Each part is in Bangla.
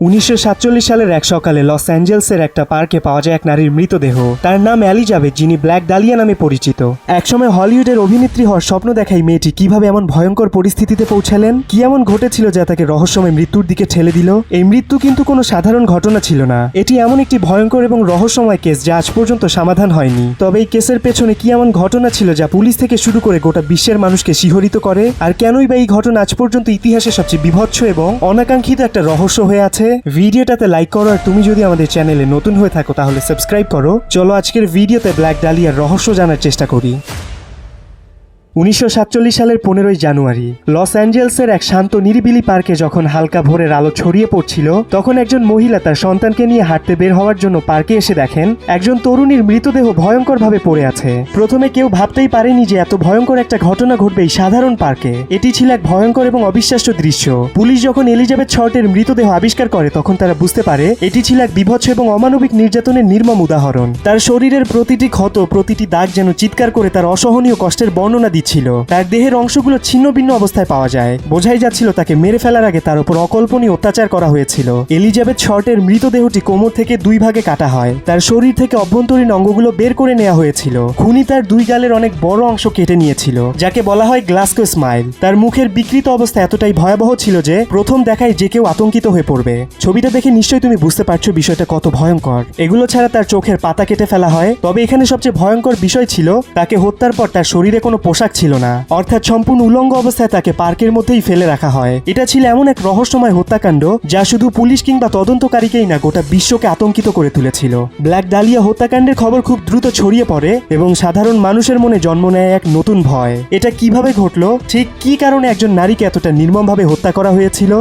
1947 সালের এক সকালে লস অ্যাঞ্জেলসের একটা পার্কে পাওয়া যায় এক নারীর মৃতদেহ। তার নাম এলিজাবেথ, যিনি ব্ল্যাক ডালিয়া নামে পরিচিত। একসময় হলিউডের অভিনেত্রী হওয়ার স্বপ্ন দেখাই মেয়েটি কিভাবে এমন ভয়ঙ্কর পরিস্থিতিতে পৌঁছালেন, কি এমন ঘটেছিল যা তাকে রহস্যময় মৃত্যুর দিকে ঠেলে দিল। এই মৃত্যু কিন্তু কোনো সাধারণ ঘটনা ছিল না, এটি এমন একটি ভয়ঙ্কর এবং রহস্যময় কেস যা আজ পর্যন্ত সমাধান হয়নি। তবে এই কেসের পেছনে কি এমন ঘটনা ছিল যা পুলিশ থেকে শুরু করে গোটা বিশ্বের মানুষকে শিহরিত করে, আর কেনই বা এই ঘটনা আজ পর্যন্ত ইতিহাসের সবচেয়ে বিভৎস এবং অনাকাঙ্ক্ষিত একটা রহস্য হয়ে আছে। ভিডিওটাতে লাইক করো, আর তুমি যদি আমাদের চ্যানেলে নতুন হয়ে থাকো তাহলে সাবস্ক্রাইব করো। চলো আজকের ভিডিওতে ব্ল্যাক ডালিয়ার রহস্য জানার চেষ্টা করি। 1947 সালের 15ই জানুয়ারি লস অ্যাঞ্জেলসের এক শান্ত নিরিবিলি পার্কে যখন হালকা ভোরের আলো ছড়িয়ে পড়ছিল, তখন একজন মহিলা তার সন্তানকে নিয়ে হাঁটতে বের হওয়ার জন্য পার্কে এসে দেখেন একজন তরুণীর মৃতদেহ ভয়ঙ্করভাবে পড়ে আছে। প্রথমে কেউ ভাবতেই পারেনি যে এত ভয়ঙ্কর একটা ঘটনা ঘটবে এই সাধারণ পার্কে। এটি ছিল এক ভয়ঙ্কর এবং অবিশ্বাস্য দৃশ্য। পুলিশ যখন এলিজাবেথ শর্টের মৃতদেহ আবিষ্কার করে তখন তারা বুঝতে পারে এটি ছিল এক বিভৎস এবং অমানবিক নির্যাতনের নির্মম উদাহরণ। তার শরীরের প্রতিটি ক্ষত, প্রতিটি দাগ যেন চিৎকার করে তার অসহনীয় কষ্টের বর্ণনা ছিল। তার দেহের অংশগুলো ছিন্ন ভিন্ন অবস্থায় পাওয়া যায়, বোঝাই যাচ্ছিল তাকে মেরে ফেলার আগে তার উপর অকল্পনীয় অত্যাচার করা হয়েছিল। এলিজাবেথ শর্টের মৃতদেহটি কোমর থেকে 2 ভাগে কাটা হয়, তার শরীর থেকে অভ্যন্তরীণ অঙ্গগুলো বের করে নেওয়া হয়েছিল। খুনি তার 2 গালের অনেক বড় অংশ কেটে নিয়েছিল, যাকে বলা হয় গ্লাস্কো স্মাইল। তার মুখের বিকৃত অবস্থা এতটাই ভয়াবহ ছিল যে প্রথম দেখায় যে কেউ আতঙ্কিত হয়ে পড়বে। ছবিটা দেখে নিশ্চয়ই তুমি বুঝতে পারছো বিষয়টা কত ভয়ঙ্কর। এগুলো ছাড়া তার চোখের পাতা কেটে ফেলা হয়। তবে এখানে সবচেয়ে ভয়ঙ্কর বিষয় ছিল তাকে হত্যার পর তার শরীরে কোনো পোশাক ছিল না, অর্থাৎ সম্পূর্ণ উলঙ্গ অবস্থায় তাকে পার্কের মধ্যেই ফেলে রাখা হয়। এটা ছিল এমন এক রহস্যময় হত্যাকাণ্ড যা শুধু পুলিশ কিংবা তদন্তকারীকেই না, গোটা বিশ্বকে আতঙ্কিত করে তুলেছিল। ব্ল্যাক ডালিয়া হত্যাকাণ্ডের খবর খুব দ্রুত ছড়িয়ে পড়ে এবং সাধারণ মানুষের মনে জন্ম নেয় এক নতুন ভয়। এটা কিভাবে ঘটলো, ঠিক কি কারণে একজন নারীকে এতটা নির্মমভাবে হত্যা করা হয়েছিল?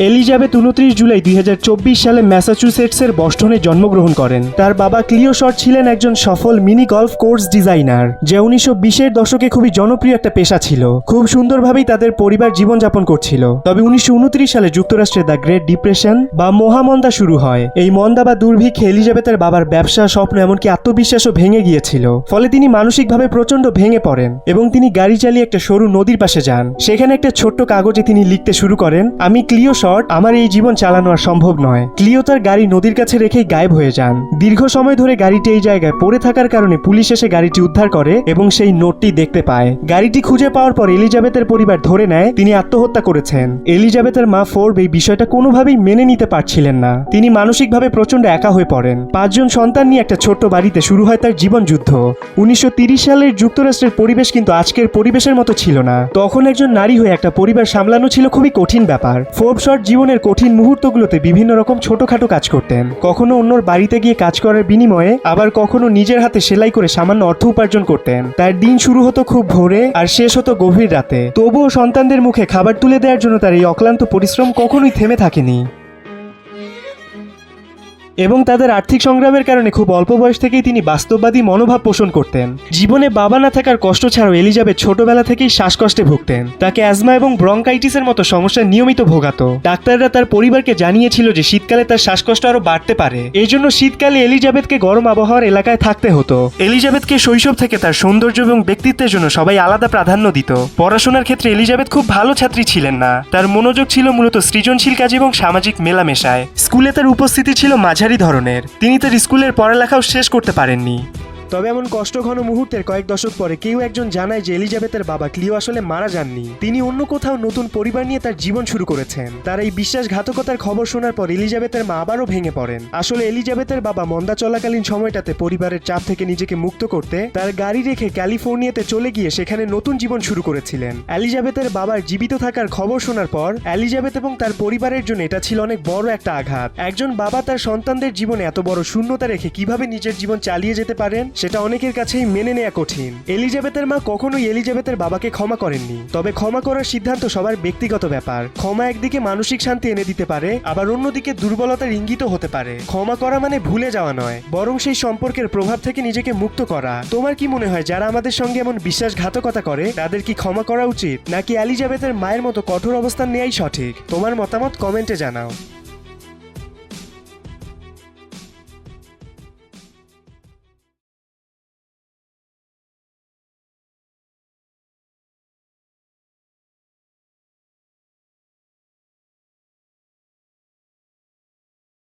এলিজাবেথ 29 জুলাই 2024 সালে ম্যাসাচুসেটসের বস্টনে জন্মগ্রহণ করেন। তার বাবা ক্লিও শর্ট ছিলেন একজন সফল মিনি গলফ কোর্স ডিজাইনার, যা 1920-এর দশকে খুবই জনপ্রিয় একটা পেশা ছিল। খুব সুন্দরভাবেই তাদের পরিবার জীবনযাপন করছিল। তবে 1929 সালে যুক্তরাষ্ট্রে দ্য গ্রেট ডিপ্রেশন বা মহামন্দা শুরু হয়। এই মন্দা বা দুর্ভিক্ষে এলিজাবেথের বাবার ব্যবসা, স্বপ্ন, এমনকি আত্মবিশ্বাসও ভেঙে গিয়েছিল। ফলে তিনি মানসিকভাবে প্রচন্ড ভেঙে পড়েন এবং তিনি গাড়ি চালিয়ে একটা সরু নদীর পাশে যান। সেখানে একটা ছোট্ট কাগজে তিনি লিখতে শুরু করেন, আমি ক্লিও শর্ট, আমার এই জীবন চালানো আর সম্ভব নয়। ক্লিও তার গাড়ি নদীর কাছে রেখেই গায়েব হয়ে যান। দীর্ঘ সময় ধরে গাড়িটি এই জায়গায় পড়ে থাকার কারণে পুলিশ এসে গাড়িটি উদ্ধার করে এবং সেই নোটটি দেখতে পায়। গাড়িটি খুঁজে পাওয়ার পর এলিজাবেথের পরিবার ধরে নেয় তিনি আত্মহত্যা করেছেন। এলিজাবেথের মা ফোর্ব এই বিষয়টা কোনোভাবেই মেনে নিতে পারছিলেন না। তিনি মানসিকভাবে প্রচন্ড একা হয়ে পড়েন। 5 জন সন্তান নিয়ে একটা ছোট্ট বাড়িতে শুরু হয় তার জীবন যুদ্ধ। 1930 সালের যুক্তরাষ্ট্রের পরিবেশ কিন্তু আজকের পরিবেশের মতো ছিল না। তখন একজন নারী হয়ে একটা পরিবার সামলানো ছিল খুবই কঠিন ব্যাপার। ফোর্ব শর্ট জীবনের কঠিন মুহূর্তগুলোতে বিভিন্ন রকম ছোটখাটো কাজ করতেন। কখনো অন্যর বাড়িতে গিয়ে কাজ করার বিনিময়ে, আবার কখনো নিজের হাতে সেলাই করে সামান্য অর্থ উপার্জন করতেন। তার দিন শুরু হতো খুব ভোরে আর শেষ হতো গভীর রাতে। তবুও সন্তানদের মুখে খাবার তুলে দেওয়ার জন্য তার এই অক্লান্ত পরিশ্রম কখনোই থেমে থাকেনি। এবং তাদের আর্থিক সংগ্রামের কারণে খুব অল্প বয়স থেকেই তিনি বাস্তববাদী মনোভাব পোষণ করতেন। জীবনে বাবা না থাকার কষ্ট ছাড়াও এলিজাবেথ ছোটবেলা থেকেই শ্বাসকষ্টে ভুগতেন। তাকে অ্যাজমা এবং ব্রঙ্কাইটিসের মতো সমস্যা নিয়মিত ভোগাতো। ডাক্তাররা তার পরিবারকে জানিয়েছিল যে শীতকালে তার শ্বাসকষ্ট আরো বাড়তে পারে। এই জন্য শীতকালে এলিজাবেথকে গরম আবহাওয়ার এলাকায় থাকতে হতো। এলিজাবেথকে শৈশব থেকে তার সৌন্দর্য এবং ব্যক্তিত্বের জন্য সবাই আলাদা প্রাধান্য দিত। পড়াশোনার ক্ষেত্রে এলিজাবেথ খুব ভালো ছাত্রী ছিলেন না। তার মনোযোগ ছিল মূলত সৃজনশীল কাজ এবং সামাজিক মেলামেশায়। স্কুলে তার উপস্থিতি ছিল মাঝারি ধরনের। তিনি তার স্কুলের পড়ালেখাও শেষ করতে পারেননি। তবে এমন কষ্টঘন মুহূর্তের কয়েক দশক পরে কেউ একজন জানায় যে এলিজাবেথের বাবা ক্লিও আসলে মারা যাননি। তিনি অন্য কোথাও নতুন পরিবার নিয়ে তার জীবন শুরু করেছেন। তার এই বিশ্বাসঘাতকতার খবর শোনার পর এলিজাবেথের মা আবারও ভেঙে পড়েন। আসলে এলিজাবেথের বাবা মন্দা চলাকালীন সময়টাতে পরিবারের চাপ থেকে নিজেকে মুক্ত করতে তার গাড়ি রেখে ক্যালিফোর্নিয়াতে চলে গিয়ে সেখানে নতুন জীবন শুরু করেছিলেন। এলিজাবেথের বাবার জীবিত থাকার খবর শোনার পর এলিজাবেথ এবং তার পরিবারের জন্য এটা ছিল অনেক বড় একটা আঘাত। একজন বাবা তার সন্তানদের জীবনে এত বড় শূন্যতা রেখে কিভাবে নিজের জীবন চালিয়ে যেতে পারেন সেটা অনেকের কাছেই মেনে নেওয়া কঠিন। এলিজাবেথের মা কখনোই এলিজাবেথের বাবাকে ক্ষমা করেননি। তবে ক্ষমা করার সিদ্ধান্ত সবার ব্যক্তিগত ব্যাপার। ক্ষমা একদিকে মানসিক শান্তি এনে দিতে পারে, আবার অন্যদিকে দুর্বলতার ইঙ্গিতও হতে পারে। ক্ষমা করা মানে ভুলে যাওয়া নয়, বরং সেই সম্পর্কের প্রভাব থেকে নিজেকে মুক্ত করা। তোমার কি মনে হয় যারা আমাদের সঙ্গে এমন বিশ্বাসঘাতকতা করে তাদের কি ক্ষমা করা উচিত, নাকি এলিজাবেথের মায়ের মতো কঠোর অবস্থান নেওয়াই সঠিক? তোমার মতামত কমেন্টে জানাও।